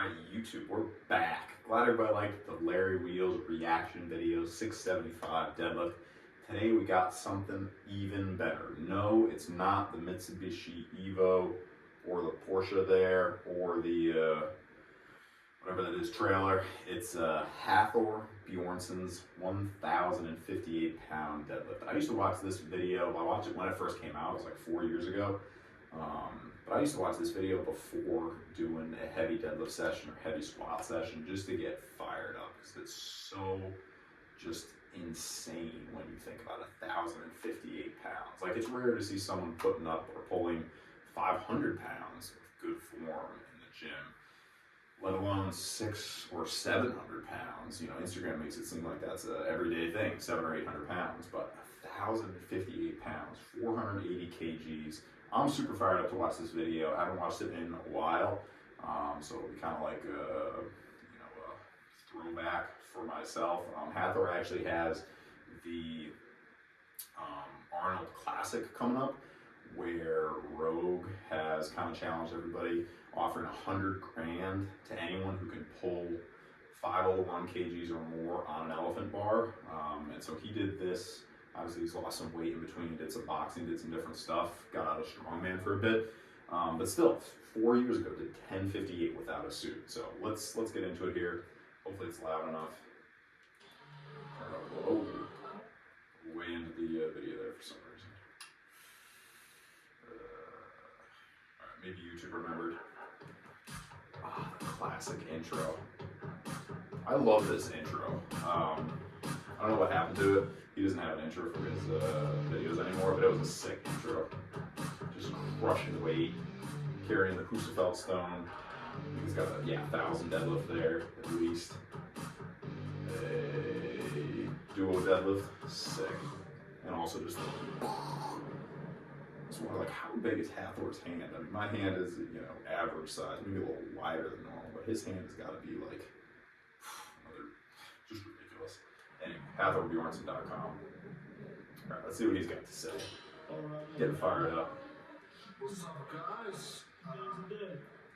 Alright, YouTube, we're back. Glad everybody liked the Larry Wheels reaction video, 675 deadlift. Today we got something even better. No, it's not the Mitsubishi Evo or the Porsche there or the whatever that is trailer. It's Hathor Bjornsson's 1,058 pound deadlift. I used to watch this video. I watched it when it first came out. It was like 4 years ago. But I used to watch this video before doing a heavy deadlift session or heavy squat session just to get fired up, because it's so just insane when you think about 1,058 pounds. Like, it's rare to see someone putting up or pulling 500 pounds with good form in the gym, let alone 600 or 700 pounds. You know, Instagram makes it seem like that's an everyday thing, 700 or 800 pounds, but 1,058 pounds, 480 kgs. I'm super fired up to watch this video. I haven't watched it in a while, so it'll be kind of like a throwback for myself. Hathor actually has the Arnold Classic coming up, where Rogue has kind of challenged everybody, offering 100 grand to anyone who can pull 501 kgs or more on an elephant bar. And so he did this. Obviously, he's lost some weight in between, did some boxing, did some different stuff, got out of Strongman for a bit. But still, 4 years ago, did 1058 without a suit. So let's get into it here. Hopefully it's loud enough. Whoa, way into the video there for some reason. All right, maybe YouTube remembered. Classic intro. I love this intro. I don't know what happened to it. He doesn't have an intro for his videos anymore, but it was a sick intro. Just crushing weight, carrying the Husafeld stone. He's got a 1,000 deadlift there, at least. A dual deadlift, sick. And also just like how big is Hathor's hand? I mean, my hand is, average size, maybe a little wider than normal, but his hand has got to be like just ridiculous. Anyway, HathorBjornsson.com. Alright, let's see what he's got to say. Getting fired up. What's up, guys?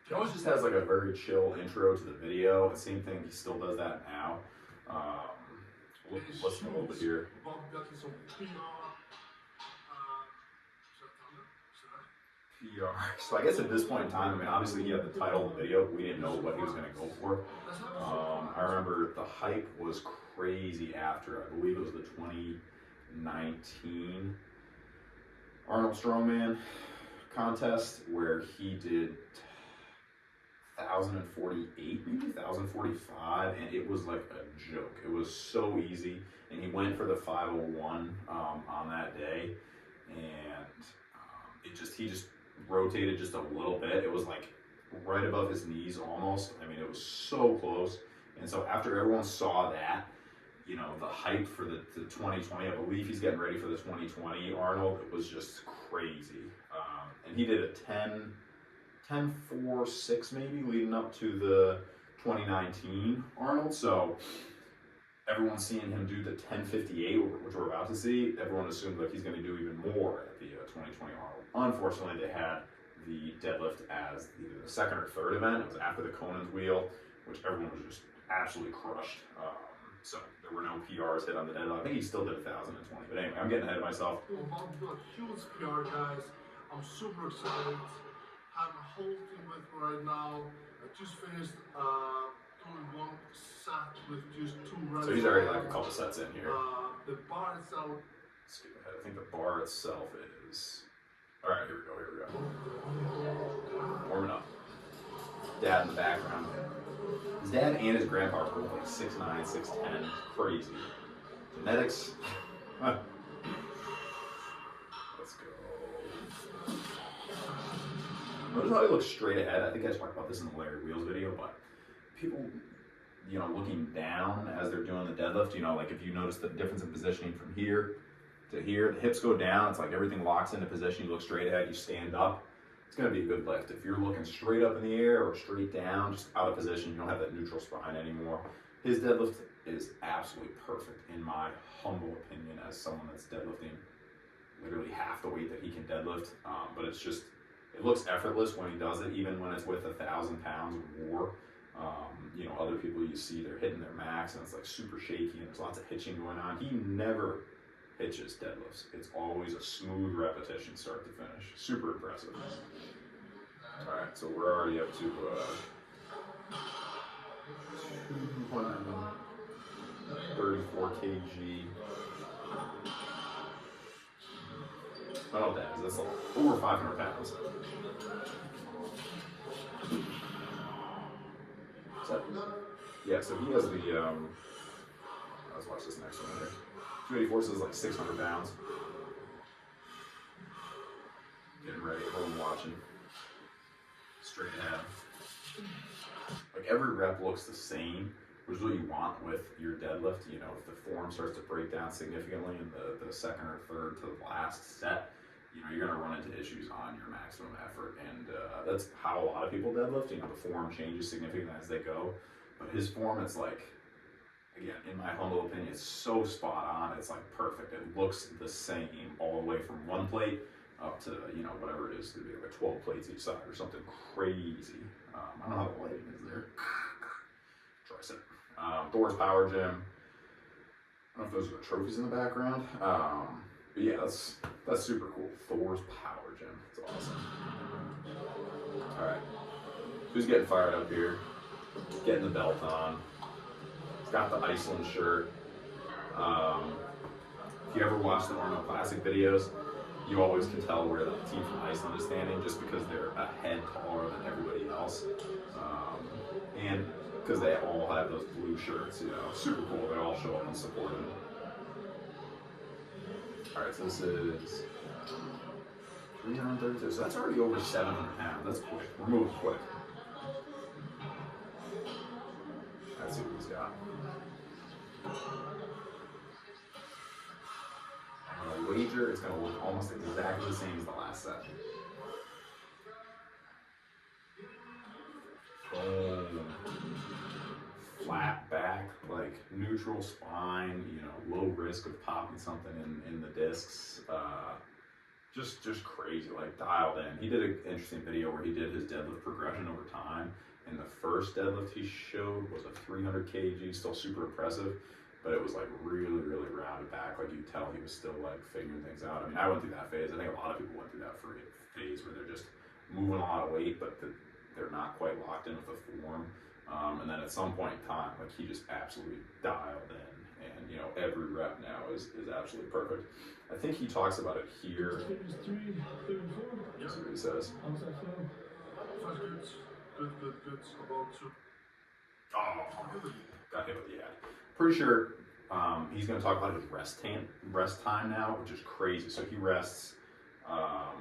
He always just has like a very chill intro to the video. The same thing, he still does that now. We'll listen a little bit here. PR. So I guess at this point in time, I mean, obviously he had the title of the video, but we didn't know what he was going to go for. I remember the hype was crazy after, I believe it was the 2019 Arnold Strongman contest, where he did 1,048, maybe 1,045, and it was like a joke. It was so easy, and he went for the 501 on that day, and he just rotated just a little bit. It was like right above his knees almost. I mean, it was so close. And so after everyone saw that, the hype for the 2020, I believe he's getting ready for the 2020 Arnold, it was just crazy. And he did a 10.46 maybe leading up to the 2019 Arnold. So everyone's seeing him do the 1058, which we're about to see. Everyone assumed that he's going to do even more at the 2020 Arnold. Unfortunately, they had the deadlift as either the second or third event. It was after the Conan's wheel, which everyone was just absolutely crushed. So there were no PRs hit on the deadlift. I think he still did 1,020. But anyway, I'm getting ahead of myself. About the huge PR, guys. I'm super excited. Have a whole team with me right now. I just finished doing one set with just 2 reps. So he's already like a couple sets in here. The bar itself. Let's skip ahead. I think the bar itself is. All right, here we go. Warming up. Dad in the background. His dad and his grandpa are both like 6'9", 6'10", crazy. Genetics. Let's go. Notice how he looks straight ahead. I think I talked about this in the Larry Wheels video, but people, looking down as they're doing the deadlift, like if you notice the difference in positioning from here to here, the hips go down, it's like everything locks into position, you look straight ahead, you stand up, it's going to be a good lift. If you're looking straight up in the air or straight down, just out of position, you don't have that neutral spine anymore. His deadlift is absolutely perfect, in my humble opinion, as someone that's deadlifting literally half the weight that he can deadlift, but it's just, it looks effortless when he does it, even when it's with 1,000 pounds or more. people you see, they're hitting their max and it's like super shaky and there's lots of hitching going on. He never hitches deadlifts. It's always a smooth repetition start to finish. Super impressive. All right, so we're already up to 234 kg. I don't know what that is. That's like over 500 pounds. So, yeah, so he has the, let's watch this next one here. 284 says like 600 pounds. Getting ready, home watching. Straight ahead. Like every rep looks the same, which is what you want with your deadlift. You know, if the form starts to break down significantly in the second or third to the last set, you know, you're going to run into issues on your maximum effort. And that's how a lot of people deadlift. You know, the form changes significantly as they go. But his form is like, again, in my humble opinion, it's so spot on. It's like perfect. It looks the same all the way from one plate up to, you know, whatever it is, to be like 12 plates each side or something crazy. I don't know how the lighting is there. Tricep. THOR'S Power Gym. I don't know if those are the trophies in the background. But yeah, that's super cool. THOR'S Power Gym. It's awesome. All right. Who's getting fired up here? Getting the belt on. He's got the Iceland shirt. If you ever watch the Arnold Classic videos, you always can tell where the team from Iceland is standing just because they're a head taller than everybody else. And because they all have those blue shirts, you know, super cool. They all show up and support him. All right, so this is 332. So that's already over 700 pounds. That's quick. We're moving quick. Let's see what he's got. Wager, it's going to look almost exactly the same as the last set. Boom. Flat back, like neutral spine, you know, low risk of popping something in the discs. Just crazy, like dialed in. He did an interesting video where he did his deadlift progression over time. And the first deadlift he showed was a 300 kg, still super impressive. But it was like really, really rounded back. Like you could tell he was still like figuring things out. I mean, I went through that phase. I think a lot of people went through that phase where they're just moving a lot of weight, but they're not quite locked in with the form. And then at some point in time, like he just absolutely dialed in. And you know, every rep now is absolutely perfect. I think he talks about it here. That's what he says. Sounds good. Good. About to. Oh, got hit with the ad. Pretty sure he's going to talk about his rest time now, which is crazy. So he rests. Got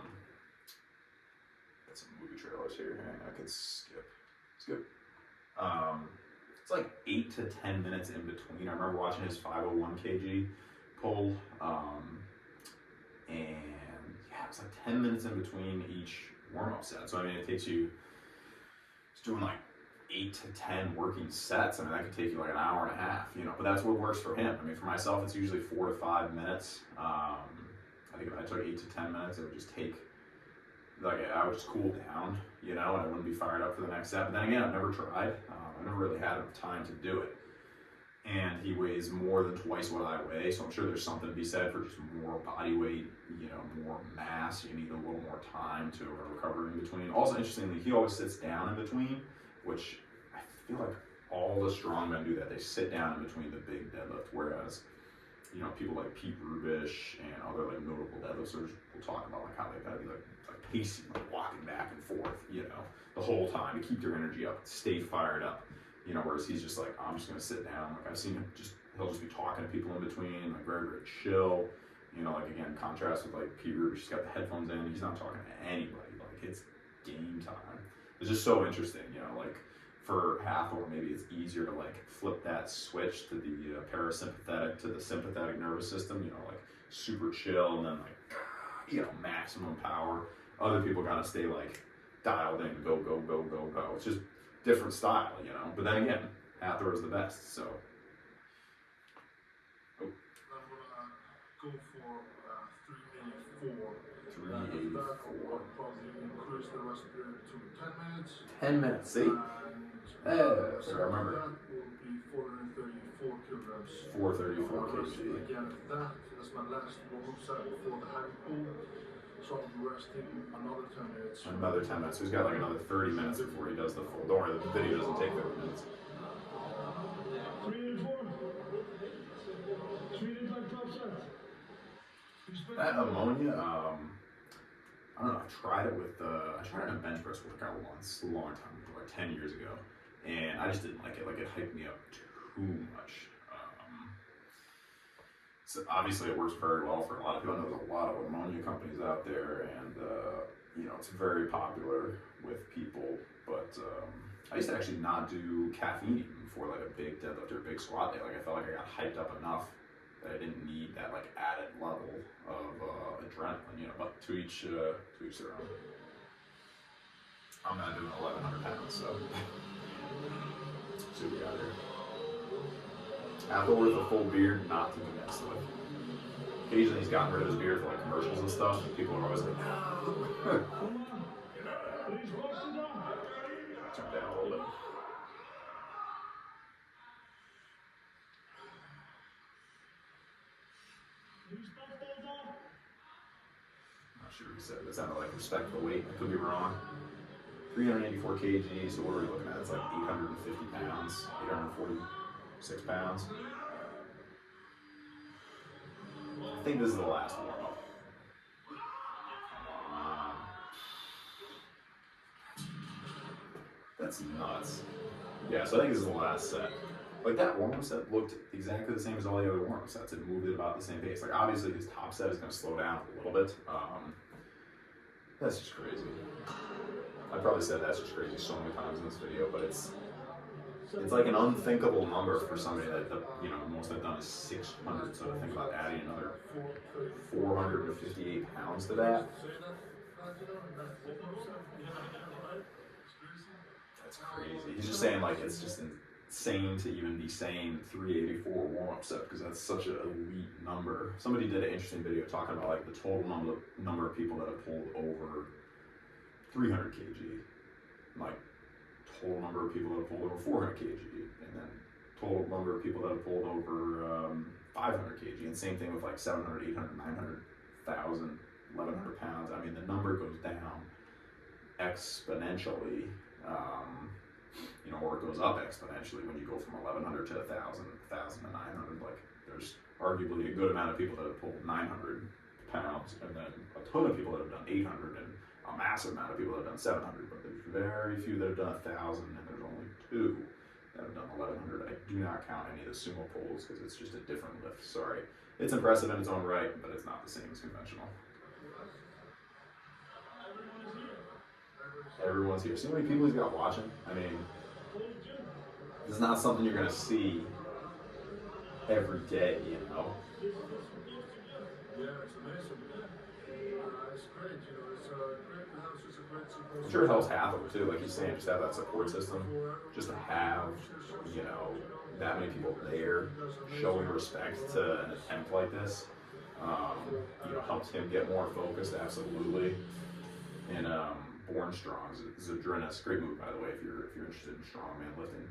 some movie trailers here. Hang on, I can skip. It's like 8 to 10 minutes in between. I remember watching his 501 kg pull, and yeah, it was like 10 minutes in between each warm-up set. So I mean, it takes you. It's doing like 8 to 10 working sets. I mean, that could take you like an hour and a half, you know, but that's what works for him. I mean, for myself, it's usually 4 to 5 minutes. I think if I took 8 to 10 minutes, it would just take, like, I would just cool down, you know, and I wouldn't be fired up for the next set. But then again, I've never tried. I've never really had enough time to do it. And he weighs more than twice what I weigh, so I'm sure there's something to be said for just more body weight, you know, more mass. You need a little more time to recover in between. Also, interestingly, he always sits down in between, which I feel like all the strongmen do that. They sit down in between the big deadlift, whereas, you know, people like Pete Rubish and other like notable deadlifters will talk about like how they gotta be like pacing, like walking back and forth, you know, the whole time to keep their energy up, stay fired up. You know, whereas he's just like, I'm just gonna sit down. Like I've seen him he'll just be talking to people in between, like very, very chill. You know, like again, contrast with like Pete Rubish, he's got the headphones in, he's not talking to anybody. Like it's game time. It's just so interesting, you know, like for Hathor, maybe it's easier to like flip that switch to the parasympathetic to the sympathetic nervous system, you know, like super chill and then like, you know, maximum power. Other people gotta stay like dialed in, go. It's just different style, you know. But then again, Hathor is the best, so. I'm gonna go for 384. 384. Probably increase the rest period to 10 minutes. 10 minutes, see? And So I remember. that reps. 434 kg. Again, that's my last warm-up set before the hang pull. So I'll be resting another 10 minutes. Another 10 minutes. So he's got like another 30 minutes before he does the full. Don't worry, the video doesn't take 30 minutes. 3 and 4. 3 and 5 top sets. That ammonia, I don't know, I tried it in a bench press workout once, a long time ago, like 10 years ago, and I just didn't like it. Like, it hyped me up too much. So obviously it works very well for a lot of people. I know there's a lot of ammonia companies out there, and you know, it's very popular with people, but I used to actually not do caffeine even for like a big deadlift or a big squat day. Like, I felt like I got hyped up enough that I didn't need that like added level of adrenaline, you know, but to each their own. I'm not doing 1,100 pounds, so see what we got here. Afterwards, a full beard, not to be messed with. Occasionally he's gotten rid of his beard for like commercials and stuff, and people are always like, no. Turn down a little bit. Not sure who said it. It sounded like respect the weight. I could be wrong. 384 kg, so what are we looking at? It's like 850 pounds, 846 pounds. I think this is the last warm up. That's nuts. Yeah, so I think this is the last set. Like, that warm-up set looked exactly the same as all the other warm-up sets. It moved at about the same pace. Like, obviously his top set is going to slow down a little bit. That's just crazy. I probably said that's just crazy so many times in this video, but it's like an unthinkable number for somebody that you know, the most I've done is 600. So to think about adding another 458 pounds to that. That's crazy. He's just saying, like, it's just insane to even be saying 384 warm-up set, because that's such an elite number. Somebody did an interesting video talking about like the total number of people that have pulled over 300 kg, like total number of people that have pulled over 400 kg, and then total number of people that have pulled over 500 kg, and same thing with like 700, 800, 900, 1,000, 1,100 pounds. I mean, the number goes down exponentially. You know, or it goes up exponentially when you go from 1,100 to 1,000, 1,000 to 900. Like, there's arguably a good amount of people that have pulled 900 pounds, and then a ton of people that have done 800, and a massive amount of people that have done 700. But there's very few that have done 1,000, and there's only 2 that have done 1,100. I do not count any of the sumo pulls because it's just a different lift. Sorry, it's impressive in its own right, but it's not the same as conventional. Everyone's here. See how many people he's got watching? I mean, it's not something you're gonna see every day, you know. Yeah, it's amazing. It's great, you know. It's great to have such a great support. I'm sure it helps Hathor too, like he's saying, just have that support system, just to have, you know, that many people there showing respect to an attempt like this. You know, helps him get more focused, absolutely. And Born Strong, Zadrinis, great move by the way if you're interested in strongman lifting.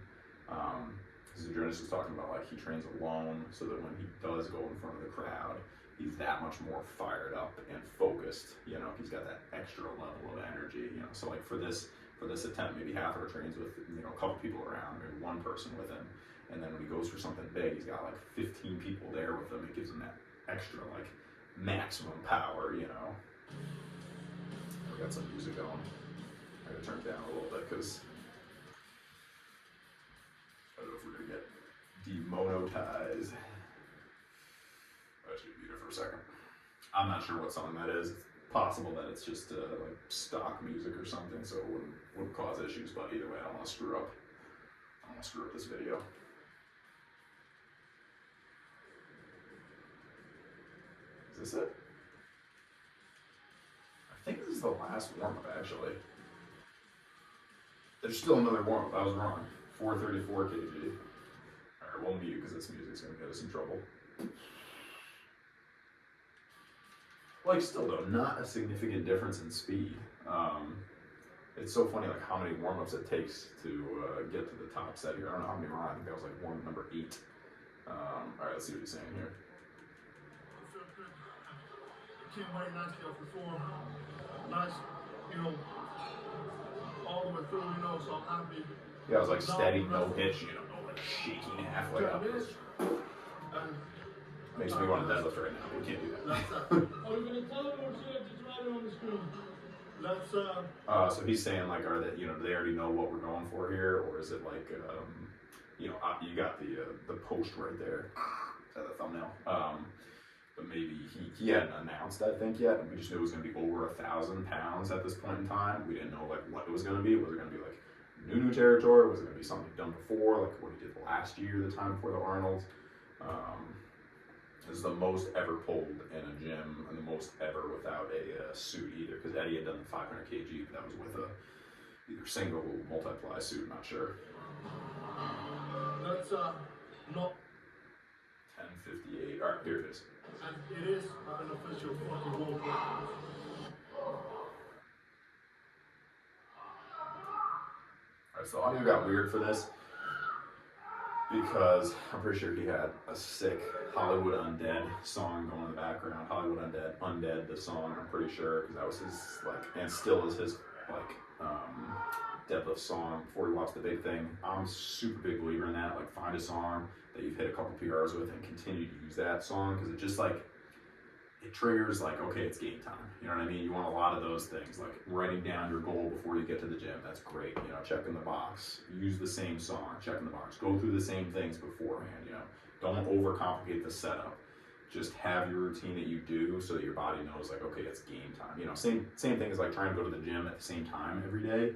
Zadrinis is talking about, like, he trains alone so that when he does go in front of the crowd, he's that much more fired up and focused. You know, he's got that extra level of energy. You know, so like for this attempt, maybe Hathor trains with, you know, a couple people around, maybe one person with him, and then when he goes for something big, he's got like 15 people there with him. It gives him that extra, like, maximum power. You know. We got some music going. I gotta turn it down a little bit because I don't know if we're gonna get demonetized. I should mute it for a second. I'm not sure what song that is. It's possible that it's just like stock music or something, so it wouldn't cause issues. But either way, I don't want to screw up. I don't want to screw up this video. Is this it? I think this is the last warm-up, actually. There's still another warm-up. I was wrong. 434 kg. Alright, we'll mute because this music's going to get us in trouble. Like, still though, not a significant difference in speed. It's so funny, like, how many warm-ups it takes to get to the top set here. I don't know how many were on. I think that was like warm-up number 8. All right, let's see what he's saying here. It felt good. It came right nicely off the floor. Nice, you know, all the way through, you know, so I'm happy. Yeah, I was like steady, no hitch, you know, no like shaking halfway up. Makes me want to deadlift right now. We can't do that. Are you gonna tell them or should I just write it on the screen? So he's saying like, are they, you know, do they already know what we're going for here, or is it like, you know, you got the post right there, is that the thumbnail? But maybe he hadn't announced, I think, yet. We just knew it was going to be over 1,000 pounds at this point in time. We didn't know like what it was going to be. Was it going to be like new territory? Was it going to be something done before, like what he did last year, the time before the Arnold? This is the most ever pulled in a gym, and the most ever without a suit either, because Eddie had done the 500 kg, but that was with a either single or multiply suit, not sure. That's not 10:58. All right, here it is. And it is an official fucking world record. Alright, so audio got weird for this because I'm pretty sure he had a sick Hollywood Undead song going in the background. Hollywood Undead, the song, I'm pretty sure, because that was his, like, and still is his, like, deadlift song before he watched the big thing. I'm a super big believer in that. Like, find a song that you've hit a couple PRs with and continue to use that song, because it just, like, it triggers like, okay, it's game time. You know what I mean? You want a lot of those things, like writing down your goal before you get to the gym. That's great. You know, checking the box, use the same song, checking the box, go through the same things beforehand. You know, don't overcomplicate the setup. Just have your routine that you do so that your body knows like, okay, it's game time. You know, same thing as like trying to go to the gym at the same time every day.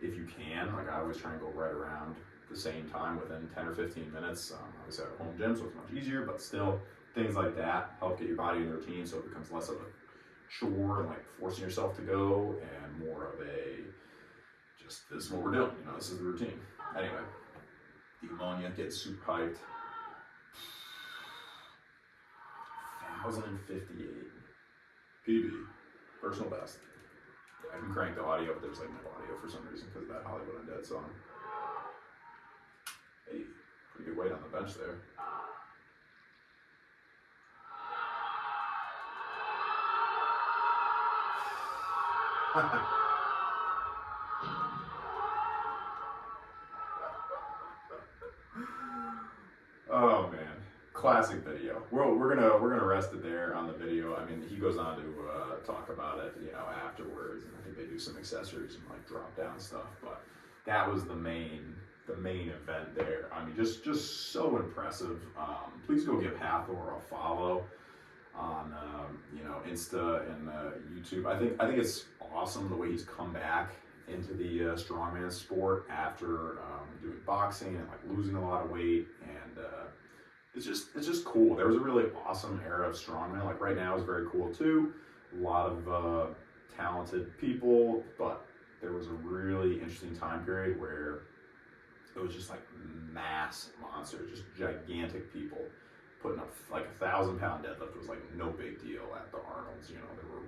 If you can, like I always try and go right around the same time within 10 or 15 minutes. Obviously I have a home gym, so it's much easier, but still, things like that help get your body in the routine so it becomes less of a chore and like forcing yourself to go and more of a just this is what we're doing, you know, this is the routine. Anyway, the ammonia gets super hyped. 1,058 PB, personal best. I can crank the audio, but there's like no audio for some reason because of that Hollywood Undead song. Hey, pretty good weight on the bench there. Oh man, classic video. We're gonna rest it there on the video. I mean, he goes on to talk about it, you know, afterwards, and I think they do some accessories and like drop down stuff. But that was the main event there. I mean, just so impressive. Please go give Hathor a follow on you know, Insta and YouTube. I think it's awesome the way he's come back into the strongman sport after doing boxing and like losing a lot of weight, and it's just cool. There was a really awesome era of strongman. Like right now is very cool too. A lot of talented people, but there was a really interesting time period where it was just like mass monsters, just gigantic people putting up like 1,000-pound deadlift was like no big deal at the Arnold's. You know, there were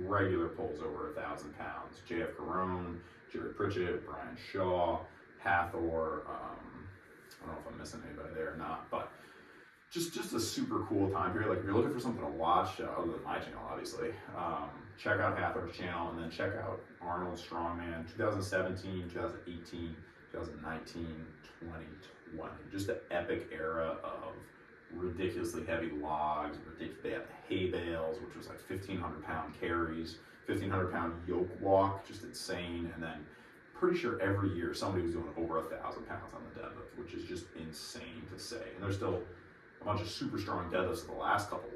regular pulls over 1,000 pounds. J.F. Carone, Jerry Pritchett, Brian Shaw, Hathor. I don't know if I'm missing anybody there or not, but just a super cool time period. Like if you're looking for something to watch, other than my channel, obviously, check out Hathor's channel, and then check out Arnold Strongman 2017, 2018, 2019, 2020. Just the epic era of ridiculously heavy logs. They had the hay bales, which was like 1,500-pound carries, 1,500-pound yoke walk, just insane. And then pretty sure every year somebody was doing over 1,000 pounds on the deadlift, which is just insane to say. And there's still a bunch of super strong deadlifts in the last couple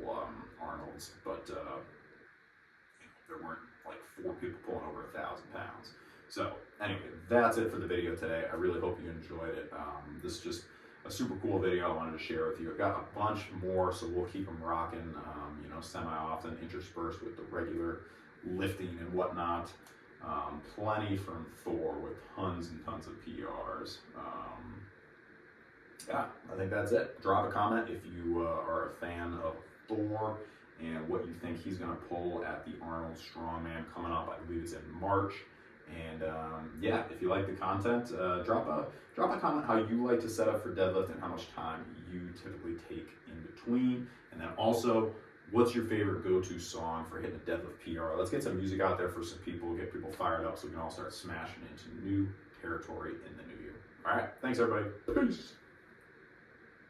Arnolds, but there weren't like 4 people pulling over 1,000 pounds. So anyway, that's it for the video today. I really hope you enjoyed it. This is just a super cool video I wanted to share with you. I've got a bunch more, so we'll keep them rocking, you know, semi-often, interspersed with the regular lifting and whatnot. Plenty from Thor with tons and tons of PRs. Yeah, I think that's it. Drop a comment if you are a fan of Thor and what you think he's going to pull at the Arnold Strongman coming up. I believe it's in March. And yeah, if you like the content, drop a comment how you like to set up for deadlift and how much time you typically take in between. And then also, what's your favorite go-to song for hitting a deadlift PR? Let's get some music out there for some people, get people fired up so we can all start smashing into new territory in the new year. All right, thanks everybody. Peace.